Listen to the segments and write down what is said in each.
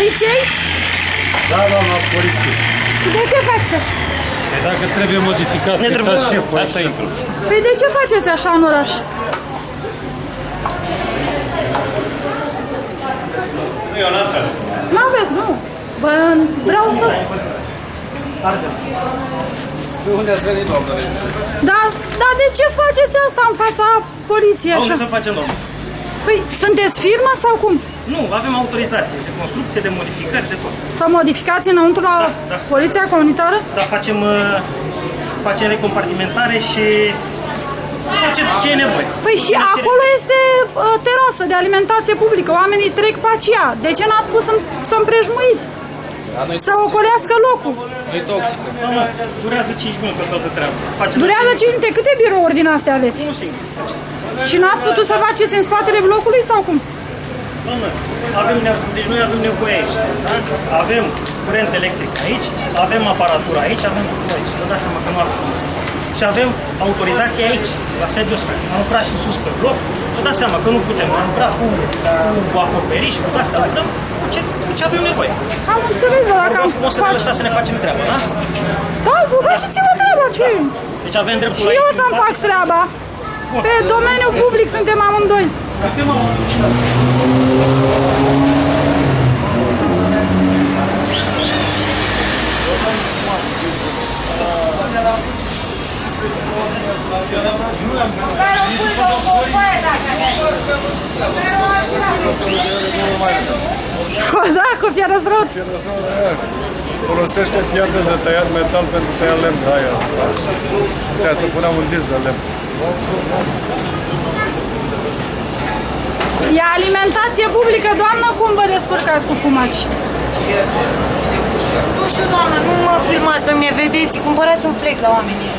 poliției? Da, doamna poliție. Și de ce faceți așa? Păi dacă trebuie modificat, uitați șeful, asta intru. Păi de ce faceți așa în oraș? Nu, eu n-am care. N-aveți, nu. Bă, vreau să... De unde ați venit, doamnă? Dar de ce faceți asta în fața poliției Unde așa? să facem, domnule? Păi, sunteți firmă sau cum? Nu, avem autorizație de construcție, de modificări, de tot. Sau modificați înăuntru la da. poliția comunitară? Dar facem recompartimentare și ce e nevoie. Păi și acolo este terasă de alimentație publică, oamenii trec pe aceea. De ce n-ați spus să împrejmuiți? Să ocolească locul. Nu-i toxică. Nu, durează 5 minute toată treaba. Durează 5 minute. Câte birouri din astea aveți? Nu singur. Și n-ați putut să faceți în spatele blocului sau cum? Doamnă, deci noi avem nevoie aici. Da? Avem curent electric aici, avem aparatură aici, avem totul aici. Vă dați seama că nu avem cum să facem. Și avem autorizație aici, la sediul ăsta. Am lucrat și sus pe bloc. Vă dați seama că nu putem lucra cu acoperiș, cu astea, lucrăm cu ce avem nevoie. Am înțeles, dar dacă am Frumos să ne lăsați să ne facem treaba, da? Da, vă faceți-vă treaba, ce? Deci avem dreptul Și la eu să-mi fac treaba. Pe domeniul public suntem amândoi. Da, cu fierăzrot. Folosește piatră de tăiat metal pentru tăiat lemn de aia. Putea să punem un disc de lemn. E alimentație publică, doamnă, cum vă descurcați cu fumaci? Nu știu, doamnă, nu mă filmați pe mine, vedeți, cumpărați un flec la oamenii.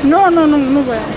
Nu, nu voiam.